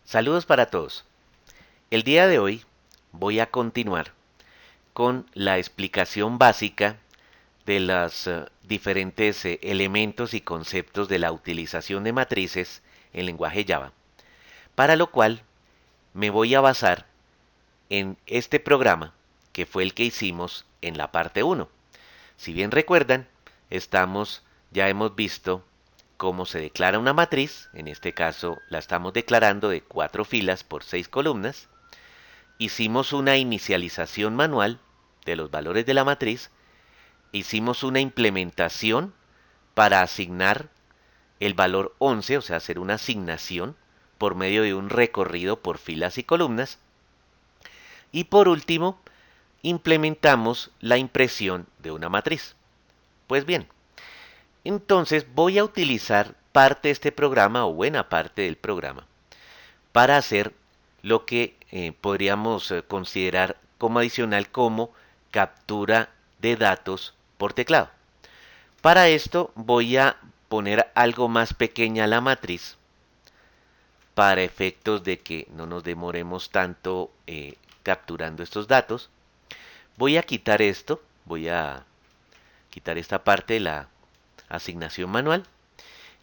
Saludos para todos. El día de hoy voy a continuar con la explicación básica de los diferentes elementos y conceptos de la utilización de matrices en lenguaje Java, para lo cual me voy a basar en este programa que fue el que hicimos en la parte 1. Si bien recuerdan, ya hemos visto cómo se declara una matriz, en este caso la estamos declarando de 4 filas por 6 columnas. Hicimos una inicialización manual de los valores de la matriz, hicimos una implementación para asignar el valor 11, o sea, hacer una asignación por medio de un recorrido por filas y columnas, y por último, implementamos la impresión de una matriz. Pues bien, entonces voy a utilizar parte de este programa o buena parte del programa para hacer lo que podríamos considerar como adicional como captura de datos por teclado. Para esto voy a poner algo más pequeña la matriz para efectos de que no nos demoremos tanto capturando estos datos. Voy a quitar esto, voy a quitar esta parte de la asignación manual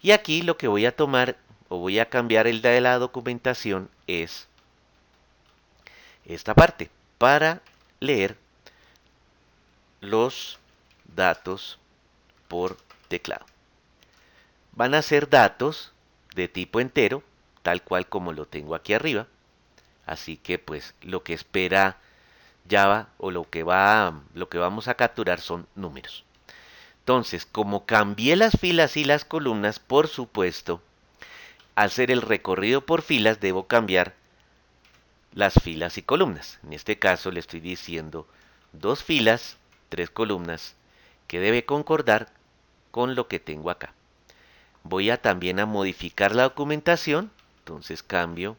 y aquí lo que voy a tomar o voy a cambiar el de la documentación es esta parte para leer los datos por teclado. Van a ser datos de tipo entero, tal cual como lo tengo aquí arriba. Así que pues lo que espera Java o lo que vamos a capturar son números. Entonces, como cambié las filas y las columnas, por supuesto, al hacer el recorrido por filas debo cambiar las filas y columnas. En este caso le estoy diciendo 2 filas, 3 columnas, que debe concordar con lo que tengo acá. Voy a también a modificar la documentación, entonces cambio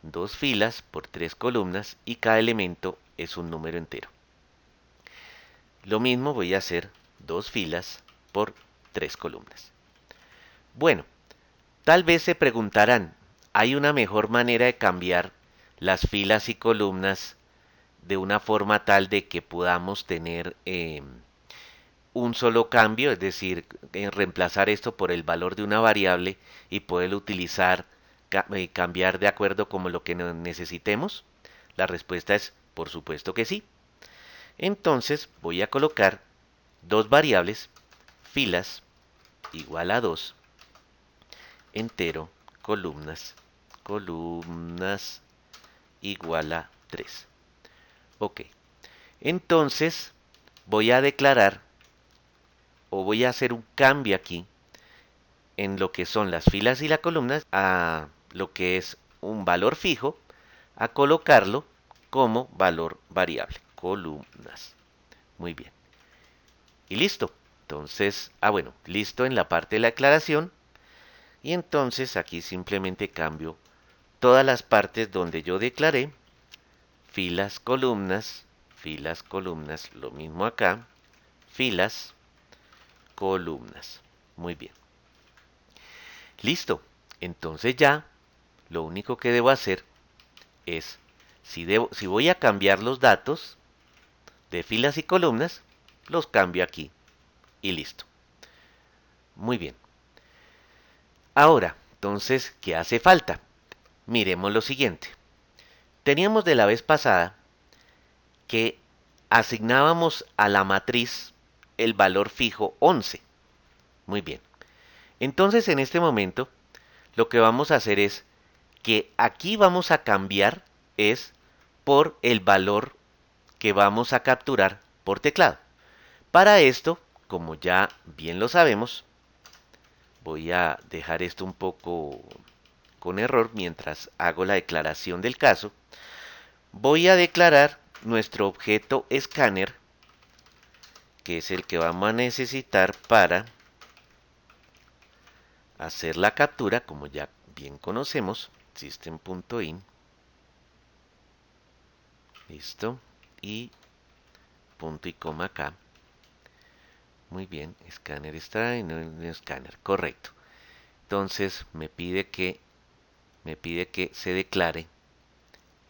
2 filas por 3 columnas y cada elemento es un número entero. Lo mismo voy a hacer 2 filas por 3 columnas. Bueno, tal vez se preguntarán, ¿hay una mejor manera de cambiar las filas y columnas de una forma tal de que podamos tener un solo cambio, es decir, reemplazar esto por el valor de una variable y poder utilizar, cambiar de acuerdo como lo que necesitemos? La respuesta es por supuesto que sí. Entonces voy a colocar dos variables, filas igual a 2, entero, columnas, columnas igual a 3. Ok, entonces voy a declarar o voy a hacer un cambio aquí en lo que son las filas y las columnas a lo que es un valor fijo a colocarlo como valor variable, columnas. Muy bien. Y listo. Entonces, bueno, listo en la parte de la declaración. Y entonces aquí simplemente cambio todas las partes donde yo declaré filas, columnas, lo mismo acá, filas, columnas. Muy bien. Listo. Entonces ya lo único que debo hacer es, si voy a cambiar los datos de filas y columnas, los cambio aquí y listo. Muy bien. Ahora, entonces, ¿qué hace falta? Miremos lo siguiente. Teníamos de la vez pasada que asignábamos a la matriz el valor fijo 11. Muy bien. Entonces, en este momento, lo que vamos a hacer es que aquí vamos a cambiar es por el valor que vamos a capturar por teclado. Para esto, como ya bien lo sabemos, voy a dejar esto un poco con error mientras hago la declaración del caso. Voy a declarar nuestro objeto escáner, que es el que vamos a necesitar para hacer la captura, como ya bien conocemos, system.in, listo, y punto y coma acá. Muy bien, escáner está en el escáner, correcto. Entonces me pide que me pide que se declare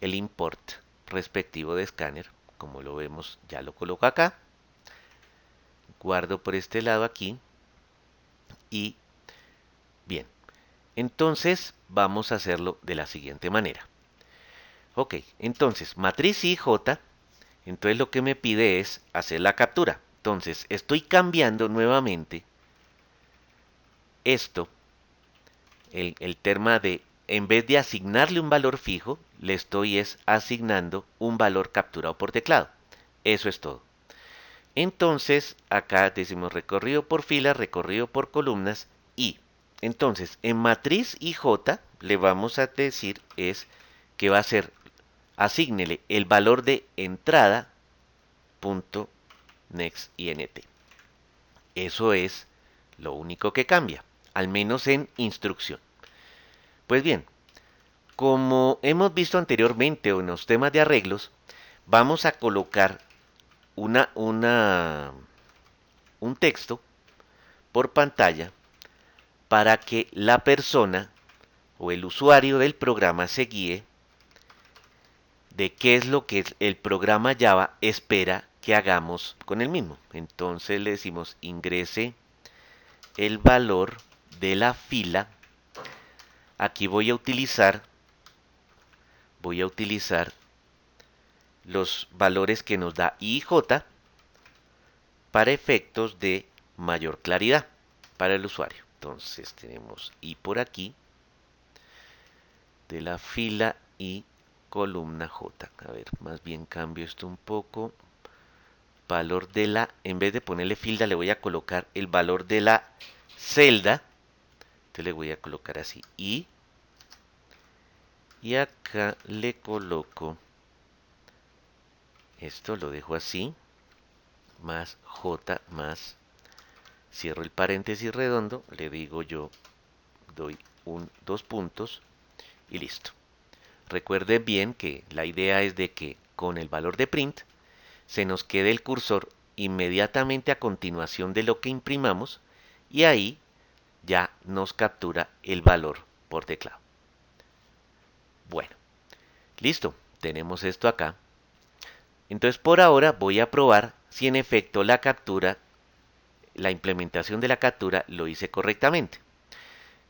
el import respectivo de escáner. Como lo vemos, ya lo coloco acá. Guardo por este lado aquí. Y bien, entonces vamos a hacerlo de la siguiente manera. Ok, entonces matriz IJ, entonces lo que me pide es hacer la captura. Entonces estoy cambiando nuevamente esto, el tema de, en vez de asignarle un valor fijo, le estoy asignando un valor capturado por teclado. Eso es todo. Entonces acá decimos recorrido por filas, recorrido por columnas y entonces en matriz IJ le vamos a decir es que va a ser asígnele el valor de entrada punto next int. Eso es lo único que cambia, al menos en instrucción. Pues bien, como hemos visto anteriormente en los temas de arreglos, vamos a colocar un texto por pantalla para que la persona o el usuario del programa se guíe de qué es lo que el programa Java espera que hagamos con el mismo. Entonces le decimos ingrese el valor de la fila. Aquí voy a utilizar los valores que nos da IJ para efectos de mayor claridad para el usuario. Entonces tenemos I por aquí de la fila y columna J. A ver, más bien cambio esto un poco. Valor de la, en vez de ponerle tilde, le voy a colocar el valor de la celda. Entonces le voy a colocar así I. Y acá le coloco, esto lo dejo así, más J más, cierro el paréntesis redondo, le digo yo, doy dos puntos y listo. Recuerde bien que la idea es de que con el valor de print se nos quede el cursor inmediatamente a continuación de lo que imprimamos y ahí ya nos captura el valor por teclado. Bueno, listo, tenemos esto acá. Entonces por ahora voy a probar si en efecto la captura, la implementación de la captura lo hice correctamente.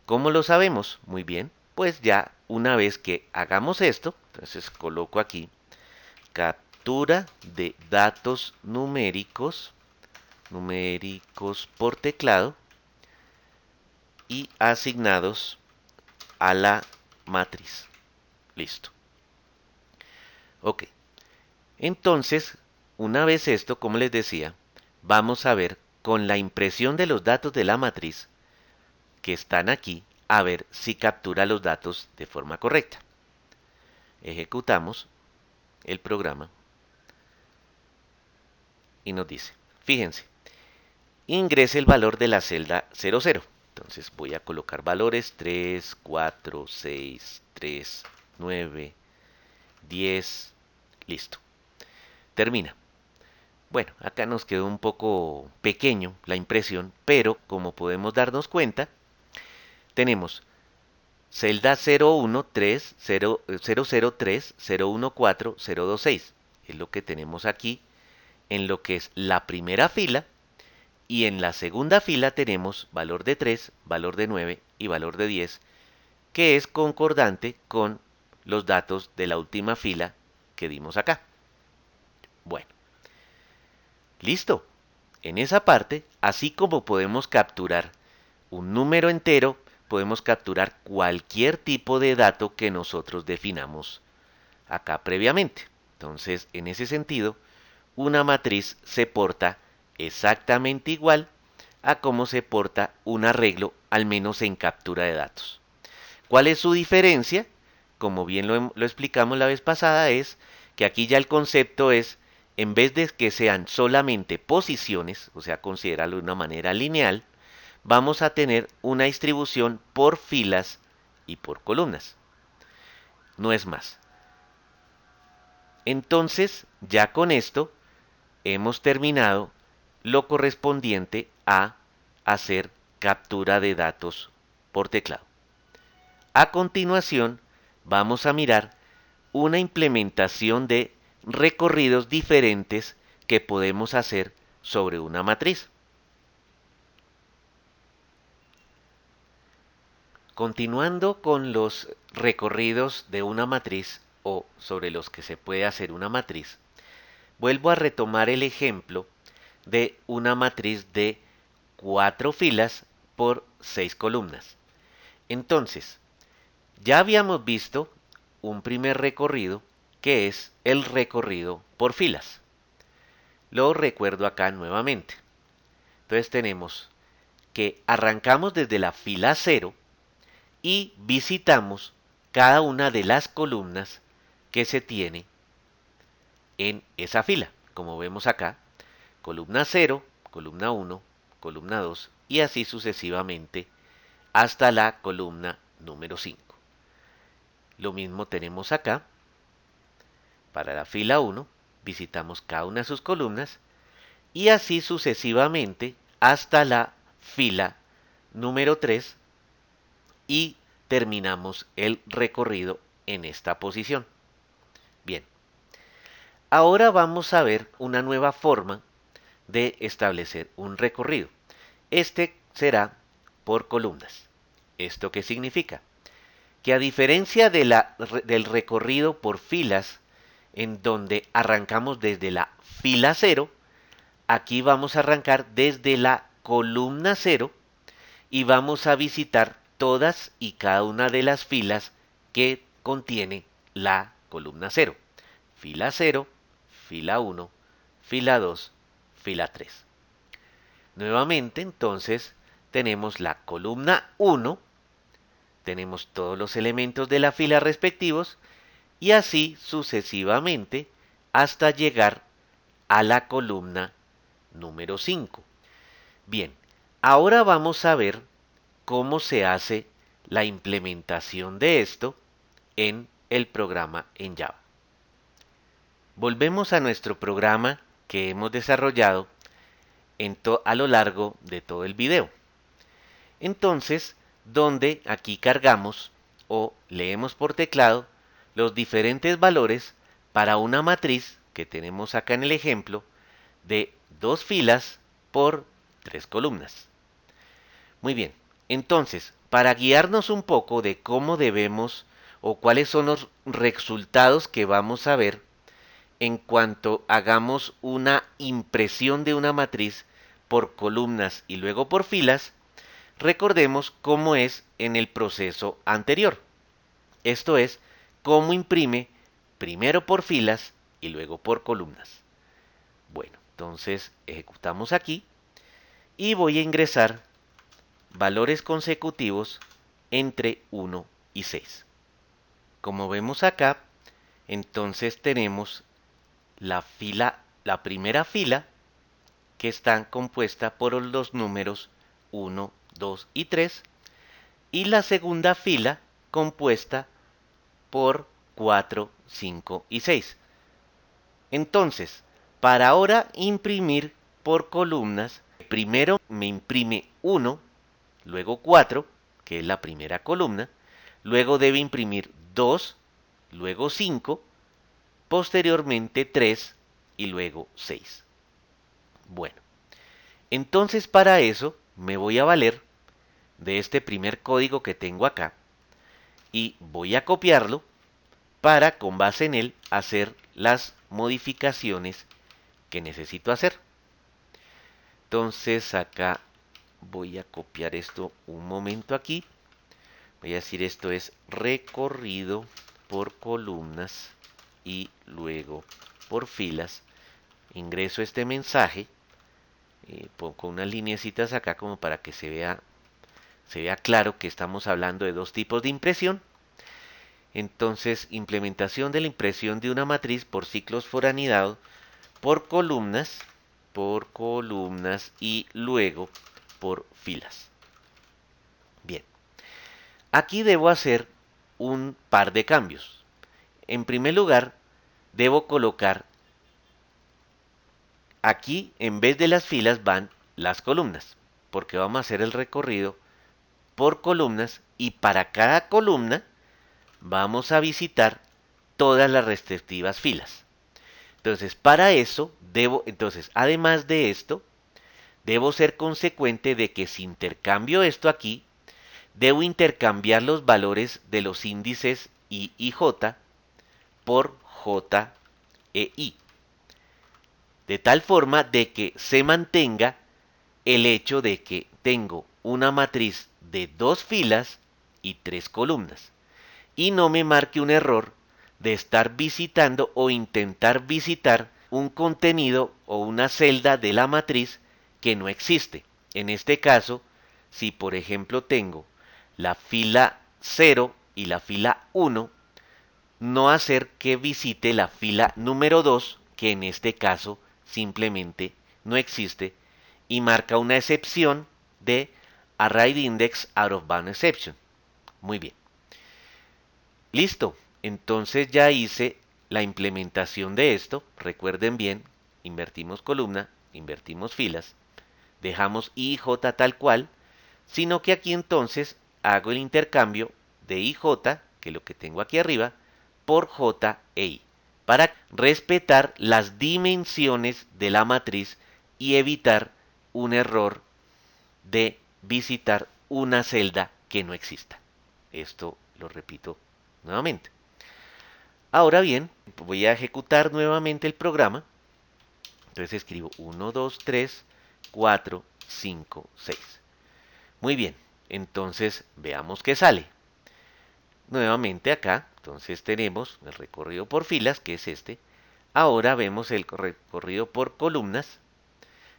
¿Cómo lo sabemos? Muy bien, pues ya una vez que hagamos esto, entonces coloco aquí captura de datos numéricos por teclado y asignados a la matriz. Listo. Ok. Entonces, una vez esto, como les decía, vamos a ver con la impresión de los datos de la matriz que están aquí, a ver si captura los datos de forma correcta. Ejecutamos el programa y nos dice, fíjense, ingrese el valor de la celda 00. Entonces voy a colocar valores 3, 4, 6, 3, 9, 10, listo. Termina. Bueno, acá nos quedó un poco pequeño la impresión, pero como podemos darnos cuenta, tenemos celda 013, 003, 014, 026. Es lo que tenemos aquí en lo que es la primera fila. Y en la segunda fila tenemos valor de 3, valor de 9 y valor de 10, que es concordante con los datos de la última fila que dimos acá. Bueno, listo. En esa parte, así como podemos capturar un número entero, podemos capturar cualquier tipo de dato que nosotros definamos acá previamente. Entonces, en ese sentido, una matriz se porta exactamente igual a cómo se porta un arreglo, al menos en captura de datos. ¿Cuál es su diferencia? Como bien lo explicamos la vez pasada, es que aquí ya el concepto es, en vez de que sean solamente posiciones, o sea, considerarlo de una manera lineal, vamos a tener una distribución por filas y por columnas. No es más. Entonces, ya con esto, hemos terminado lo correspondiente a hacer captura de datos por teclado. A continuación, vamos a mirar una implementación de recorridos diferentes que podemos hacer sobre una matriz. Continuando con los recorridos de una matriz o sobre los que se puede hacer una matriz, vuelvo a retomar el ejemplo de una matriz de 4 filas por 6 columnas. Entonces, ya habíamos visto un primer recorrido que es el recorrido por filas. Lo recuerdo acá nuevamente. Entonces tenemos que arrancamos desde la fila 0 y visitamos cada una de las columnas que se tiene en esa fila. Como vemos acá, columna 0, columna 1, columna 2 y así sucesivamente hasta la columna número 5. Lo mismo tenemos acá. Para la fila 1 visitamos cada una de sus columnas y así sucesivamente hasta la fila número 3 y terminamos el recorrido en esta posición. Bien, ahora vamos a ver una nueva forma de establecer un recorrido. Este será por columnas. ¿Esto qué significa? Que a diferencia del recorrido por filas, en donde arrancamos desde la fila 0, aquí vamos a arrancar desde la columna 0 y vamos a visitar todas y cada una de las filas que contiene la columna 0. Fila 0, fila 1, fila 2, fila 3. Nuevamente, entonces, tenemos la columna 1, tenemos todos los elementos de la fila respectivos y así sucesivamente hasta llegar a la columna número 5. Bien, ahora vamos a ver cómo se hace la implementación de esto en el programa en Java. Volvemos a nuestro programa que hemos desarrollado a lo largo de todo el video. Entonces, donde aquí cargamos o leemos por teclado los diferentes valores para una matriz que tenemos acá en el ejemplo de 2 filas por 3 columnas. Muy bien, entonces, para guiarnos un poco de cómo debemos o cuáles son los resultados que vamos a ver en cuanto hagamos una impresión de una matriz por columnas y luego por filas, recordemos cómo es en el proceso anterior. Esto es, cómo imprime primero por filas y luego por columnas. Bueno, entonces ejecutamos aquí y voy a ingresar valores consecutivos entre 1 y 6. Como vemos acá, entonces tenemos la primera fila que está compuesta por los números 1, 2 y 3 y la segunda fila compuesta por 4, 5 y 6. Entonces, para ahora imprimir por columnas, primero me imprime 1, luego 4, que es la primera columna, luego debe imprimir 2, luego 5, posteriormente 3 y luego 6. Bueno, entonces para eso me voy a valer de este primer código que tengo acá y voy a copiarlo para, con base en él, hacer las modificaciones que necesito hacer. Entonces acá voy a copiar esto un momento aquí. Voy a decir esto es recorrido por columnas y luego por filas. Ingreso este mensaje, pongo unas lineecitas acá como para que se vea claro que estamos hablando de dos tipos de impresión. Entonces, implementación de la impresión de una matriz por ciclos por anidado por columnas y luego por filas. Bien, aquí debo hacer un par de cambios. En primer lugar, debo colocar aquí, en vez de las filas, van las columnas, porque vamos a hacer el recorrido por columnas y para cada columna vamos a visitar todas las respectivas filas. Entonces, para eso además de esto, debo ser consecuente de que si intercambio esto aquí, debo intercambiar los valores de los índices I y J por J e I, de tal forma de que se mantenga el hecho de que tengo una matriz de 2 filas y 3 columnas, y no me marque un error de estar visitando o intentar visitar un contenido o una celda de la matriz que no existe. En este caso, si por ejemplo tengo la fila 0 y la fila 1, no hacer que visite la fila número 2, que en este caso simplemente no existe, y marca una excepción de Array Index Out of Bound Exception. Muy bien. Listo. Entonces ya hice la implementación de esto. Recuerden bien, invertimos columna, invertimos filas, dejamos I y J tal cual, sino que aquí entonces hago el intercambio de IJ, que es lo que tengo aquí arriba, por J e I, para respetar las dimensiones de la matriz y evitar un error de visitar una celda que no exista. Esto lo repito nuevamente. Ahora bien, voy a ejecutar nuevamente el programa. Entonces escribo 1, 2, 3, 4, 5, 6. Muy bien, entonces veamos qué sale. Nuevamente acá, entonces tenemos el recorrido por filas, que es este. Ahora vemos el recorrido por columnas,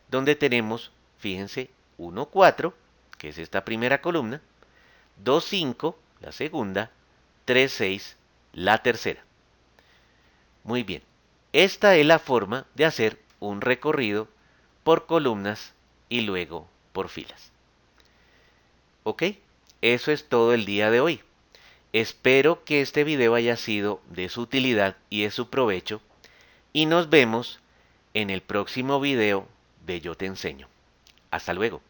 donde tenemos, fíjense, 1, 4, que es esta primera columna, 2, 5, la segunda, 3, 6, la tercera. Muy bien, esta es la forma de hacer un recorrido por columnas y luego por filas. ¿Ok? Eso es todo el día de hoy. Espero que este video haya sido de su utilidad y de su provecho y nos vemos en el próximo video de Yo Te Enseño. Hasta luego.